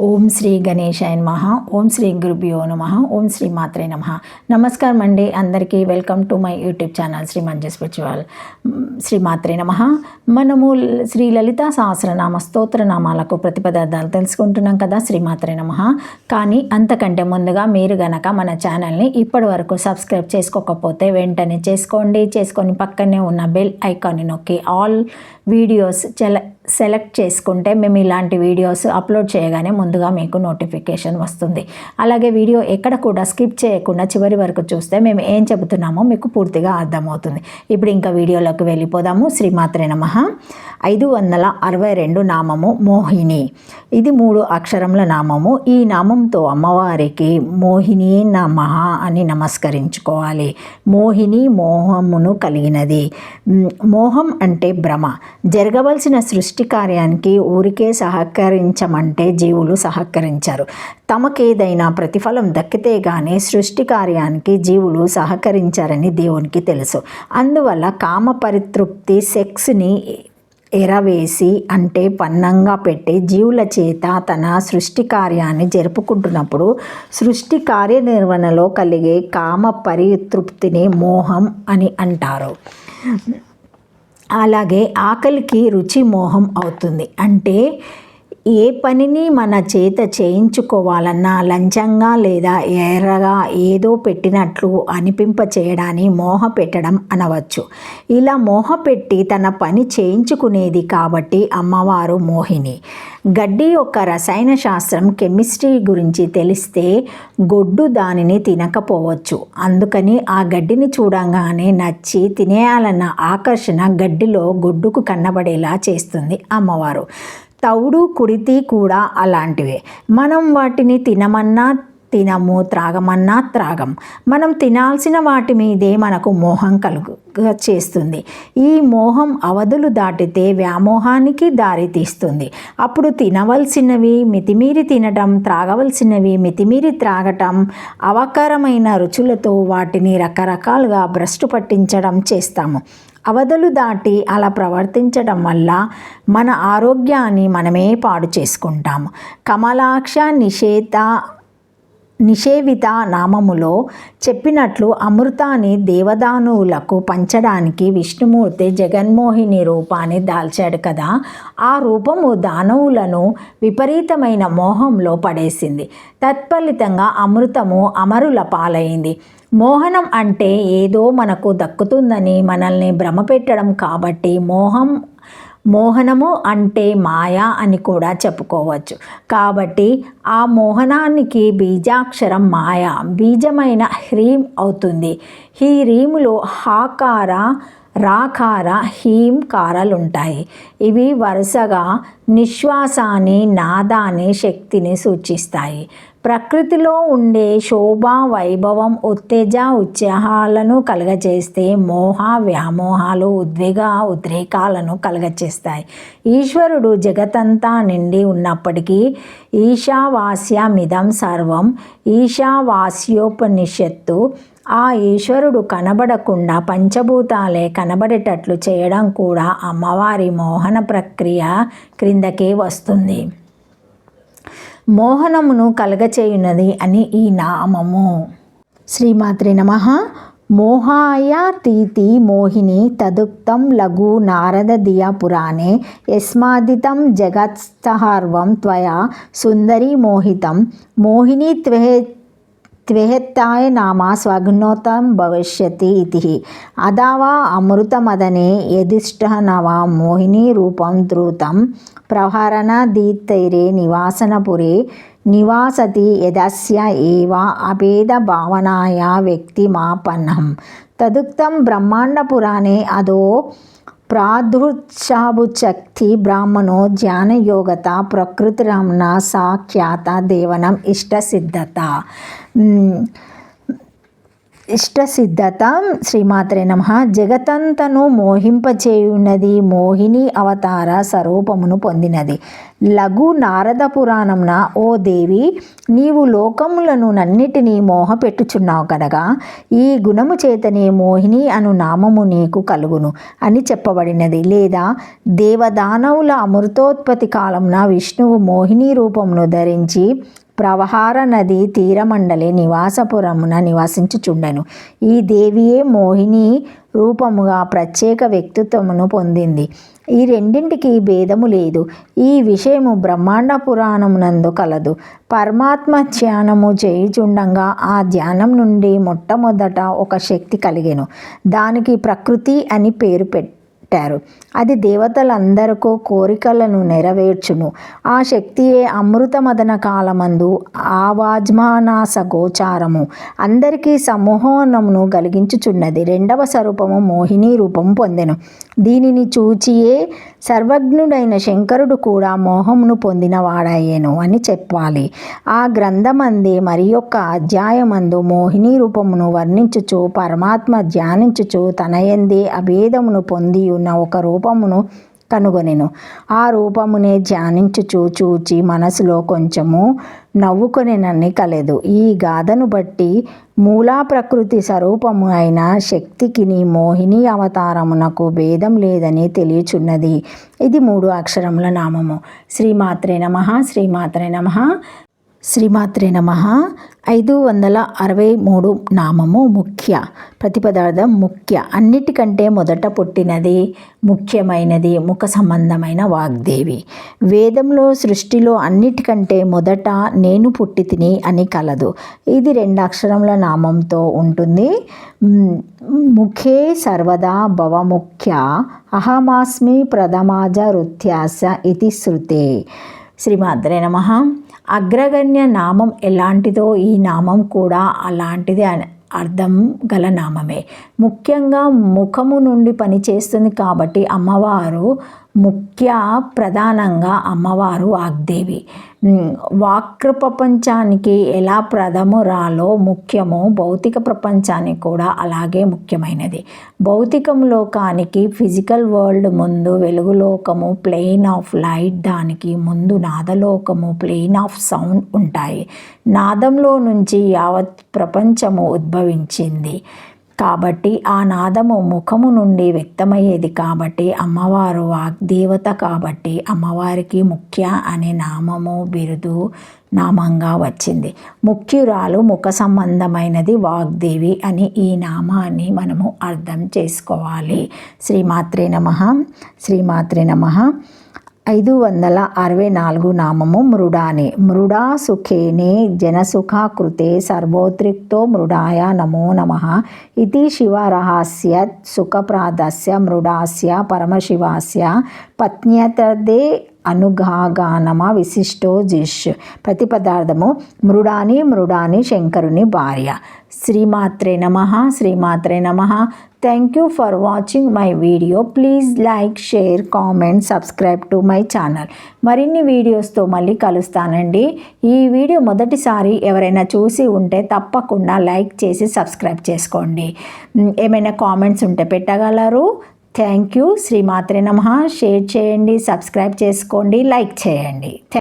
ఓం శ్రీ గణేశాయ నమః. ఓం శ్రీ గురుభ్యో నమః. ఓం శ్రీ మాత్రే నమః. నమస్కారం అండి అందరికీ. Welcome to my YouTube channel Sri Manju spiritual. శ్రీ మాత్రే నమః. మనము శ్రీ లలితా సహస్రనామ స్తోత్రనామాలకు ప్రతిపదార్థాలు తెలుసుకుంటున్నాం కదా, శ్రీ మాత్రే నమః. కానీ అంతకంటే ముందుగా మీరు గనక మన ఛానల్ని ఇప్పటి వరకు సబ్స్క్రైబ్ చేసుకోకపోతే వెంటనే చేసుకొని పక్కనే ఉన్న బెల్ ఐకాన్ని నొక్కి ఆల్ వీడియోస్ సెలెక్ట్ చేసుకుంటే మేము ఇలాంటి వీడియోస్ అప్లోడ్ చేయగానే ముందుగా మీకు నోటిఫికేషన్ వస్తుంది. అలాగే వీడియో ఎక్కడ కూడా స్కిప్ చేయకుండా చివరి వరకు చూస్తే మేము ఏం చెబుతున్నామో మీకు పూర్తిగా అర్థమవుతుంది. ఇప్పుడు ఇంకా వీడియోలోకి వెళ్ళిపోదాము. శ్రీమాత్రే నమః. 562 నామము మోహిని. ఇది 3 అక్షరముల నామము. ఈ నామంతో అమ్మవారికి మోహిని నమః అని నమస్కరించుకోవాలి. మోహిని మోహమును కలిగినది. మోహం అంటే భ్రమ. జరగవలసిన సృష్టి కార్యానికి ఊరికే సహకరించమంటే జీవులు సహకరించరు. తమకేదైనా ప్రతిఫలం దక్కితే గానీ సృష్టి కార్యానికి జీవులు సహకరించారని దేవునికి తెలుసు. అందువల్ల కామ పరితృప్తి సెక్స్ని ఎరవేసి అంటే పన్నంగా పెట్టి జీవుల చేత తన సృష్టి కార్యాన్ని జరుపుకుంటున్నప్పుడు సృష్టి కార్యనిర్వహణలో కలిగే కామ పరితృప్తిని మోహం అని అంటారు. అలాగే ఆకలికి రుచి మోహం అవుతుంది. అంటే ఏ పనిని మన చేత చేయించుకోవాలన్నా లంచంగా లేదా ఎర్రగా ఏదో పెట్టినట్లు అనిపింప చేయడాన్ని మోహ పెట్టడం అనవచ్చు. ఇలా మోహ పెట్టి తన పని చేయించుకునేది కాబట్టి అమ్మవారు మోహిని. గడ్డి యొక్క రసాయన శాస్త్రం కెమిస్ట్రీ గురించి తెలిస్తే గొడ్డు దానిని తినకపోవచ్చు. అందుకని ఆ గడ్డిని చూడంగానే నచ్చి తినేయాలన్న ఆకర్షణ గడ్డిలో గొడ్డుకు కన్నబడేలా చేస్తుంది అమ్మవారు. తౌడు కుడితి కూడా అలాంటివే. మనం వాటిని తినమన్నా తినము, త్రాగమన్నా త్రాగం. మనం తినాల్సిన వాటి మీదే మనకు మోహం చేస్తుంది. ఈ మోహం అవధులు దాటితే వ్యామోహానికి దారి తీస్తుంది. అప్పుడు తినవలసినవి మితిమీరి తినటం, త్రాగవలసినవి మితిమీరి త్రాగటం, అవకరమైన రుచులతో వాటిని రకరకాలుగా భ్రష్టు పట్టించడం చేస్తాము. అవధులు దాటి అలా ప్రవర్తించడం వల్ల మన ఆరోగ్యాన్ని మనమే పాడు చేసుకుంటాము. కమలాక్ష నిషేవిత నామములో చెప్పినట్లు అమృతాన్ని దేవదానువులకు పంచడానికి విష్ణుమూర్తి జగన్మోహిని రూపాన్ని దాల్చాడు కదా. ఆ రూపము దానవులను విపరీతమైన మోహంలో పడేసింది. తత్ఫలితంగా అమృతము అమరుల పాలైంది. మోహనం అంటే ఏదో మనకు దక్కుతుందని మనల్ని భ్రమపెట్టడం కాబట్టి మోహనము అంటే మాయా అని కూడా చెప్పుకోవచ్చు. కాబట్టి ఆ మోహనానికి బీజాక్షరం మాయ. బీజమైన హ్రీం అవుతుంది. ఈ హ్రీములో హాకార, రాకార, హీం కారాలుంటాయి. ఇవి వరుసగా నిశ్వాసాన్ని, నాదాన్ని, శక్తిని సూచిస్తాయి. ప్రకృతిలో ఉండే శోభ, వైభవం, ఉత్తేజ, ఉత్సాహాలను కలగచేస్తే మోహ, వ్యామోహాలు, ఉద్రేకాలను కలగచేస్తాయి. ఈశ్వరుడు జగతంతా నిండి ఉన్నప్పటికీ ఈశావాస్యమిదం సర్వం ఈశావాస్యోపనిషత్తు ఆ ఈశ్వరుడు కనబడకుండా పంచభూతాలే కనబడేటట్లు చేయడం కూడా అమ్మవారి మోహన ప్రక్రియ క్రిందకే వస్తుంది. మోహనమును కలగచేయున్నది అని ఈ నామము. శ్రీమాత్రే నమః. మోహాయాతీతి మోహిని తదుక్తం లఘు నారదదియ పురాణే యస్మాదితం జగత్స్థార్వం త్వయా సుందరీ మోహితం మోహిని త్వెహత్తాయ నామ స్వగ్నోతం భవిష్యతి ఇతి అదావా అమృతమదనే యదిష్టనవ మోహిని రూపం ధృతం ప్రహరణ దీతైరే నివాసనపురే నివాసతి యదస్య ఏవ అభేద భావనాయ వ్యక్తిమాపన్నం తదుక్తం బ్రహ్మాండ పురాణే అదో ప్రాదుర్చాభుశక్తి బ్రాహ్మణో ధ్యానయోగత ప్రకృతిరమణ సాఖ్యాత దేవనం ఇష్టసిద్ధత. ఇష్టసిద్ధత. శ్రీమాత్రే నమః. జగతంతను మోహింపచేయున్నది మోహిని అవతార స్వరూపమును పొందినది. లఘు నారద పురాణంన ఓ దేవి, నీవు లోకములను నన్నిటినీ మోహపెట్టుచున్నావు కనుక ఈ గుణము చేతనే మోహిని అను నామము నీకు కలుగును అని చెప్పబడినది. లేదా దేవదానవుల అమృతోత్పత్తి కాలంన విష్ణువు మోహిని రూపమును ధరించి ప్రవహార నది తీరమండలి నివాసపురమున నివసించుచుండెను. ఈ దేవియే మోహిని రూపముగా ప్రత్యేక వ్యక్తిత్వమును పొందింది. ఈ రెండింటికి భేదము లేదు. ఈ విషయము బ్రహ్మాండ పురాణమునందు కలదు. పరమాత్మ ధ్యానము చేయుచుండగా ఆ ధ్యానం నుండి మొట్టమొదట ఒక శక్తి కలిగెను. దానికి ప్రకృతి అని పేరు పెట్టారు. అది దేవతలందరికీ కోరికలను నెరవేర్చును. ఆ శక్తియే అమృత మదన కాలమందు ఆవాజ్మానాస గోచారము అందరికీ సమూహమును కలిగించుచున్నది. రెండవ స్వరూపము మోహిని రూపము పొందెను. దీనిని చూచియే సర్వజ్ఞుడైన శంకరుడు కూడా మోహమును పొందిన వాడయ్యెను అని చెప్పాలి. ఆ గ్రంథమందే మరి యొక్క అధ్యాయమందు మోహిని రూపమును వర్ణించుచు పరమాత్మ ధ్యానించుచు తనయందే అభేదమును పొంది ఉన్న ఒక రూపమును కనుగొనెను. ఆ రూపమునే ధ్యానించుచు చూచి మనసులో కొంచెము నవ్వుకొనెనని కలదు. ఈ గాథను బట్టి మూలా ప్రకృతి స్వరూపము అయిన శక్తికిని మోహిని అవతారమునకు భేదం లేదని తెలియచున్నది. ఇది 3 అక్షరముల నామము. శ్రీమాత్రే నమః. శ్రీమాత్రే నమః. శ్రీమాత్రే నమః. 563 నామము ముఖ్య. ప్రతిపదార్థం ముఖ్య. అన్నిటికంటే మొదట పుట్టినది, ముఖ్యమైనది, ముఖ సంబంధమైన వాగ్దేవి. వేదంలో సృష్టిలో అన్నిటికంటే మొదట నేను పుట్టి తిని అని కలదు. ఇది 2 అక్షరముల నామంతో ఉంటుంది. ముఖే సర్వదా భవముఖ్య అహమాస్మి ప్రథమాజ రుత్యాస ఇతి శృతే. శ్రీమాత్రే నమః. అగ్రగణ్య నామం ఎలాంటిదో ఈ నామం కూడా అలాంటిది అర్థం గల నామమే. ముఖ్యంగా ముఖము నుండి పనిచేస్తుంది కాబట్టి అమ్మవారు ముఖ్య. ప్రధానంగా అమ్మవారు వాగ్దేవి. వాక్ ప్రపంచానికి ఎలా ప్రథమురాలో ముఖ్యమో భౌతిక ప్రపంచానికి కూడా అలాగే ముఖ్యమైనది. భౌతికం లోకానికి ఫిజికల్ వరల్డ్ ముందు వెలుగులోకము ప్లేన్ ఆఫ్ లైట్, దానికి ముందు నాదలోకము ప్లేన్ ఆఫ్ సౌండ్ ఉంటాయి. నాదంలో నుంచి యావత్ ప్రపంచము ఉద్భవించింది కాబట్టి ఆ నాదము ముఖము నుండి వ్యక్తమయ్యేది కాబట్టి అమ్మవారు వాగ్దేవత కాబట్టి అమ్మవారికి ముఖ్య అనే నామము బిరుదు నామంగా వచ్చింది. ముఖ్యురాలు ముఖ సంబంధమైనది వాగ్దేవి అని ఈ నామాన్ని మనము అర్థం చేసుకోవాలి. శ్రీమాత్రే నమః. శ్రీమాత్రే నమః. 564 నామము మృడాని. మృడా సుఖేనే జనసుఖ కృతే సర్వోద్రిక్తో మృడాయ నమో నమః ఇది శివరహస్య సుఖప్రాదస్య మృడాస్య పరమశివాస్య పత్న్యతదే అనుగానమ విశిష్టో జిష్. ప్రతిపదార్థము మృడాని. మృడాని శంకరుని భార్య. శ్రీమాత్రే నమః. శ్రీమాత్రే నమః. Thank you for watching my video. Please like, share, comment, subscribe to my channel. మరిన్ని వీడియోస్తో మళ్ళీ కలుస్తానండి. ఈ వీడియో మొదటిసారి ఎవరైనా చూసి ఉంటే తప్పకుండా లైక్ చేసి సబ్స్క్రైబ్ చేసుకోండి. ఏమైనా కామెంట్స్ ఉంటే పెట్టగలరు. Thank you. శ్రీమాత్రే నమః. షేర్ చేయండి, సబ్స్క్రైబ్ చేసుకోండి, లైక్ చేయండి.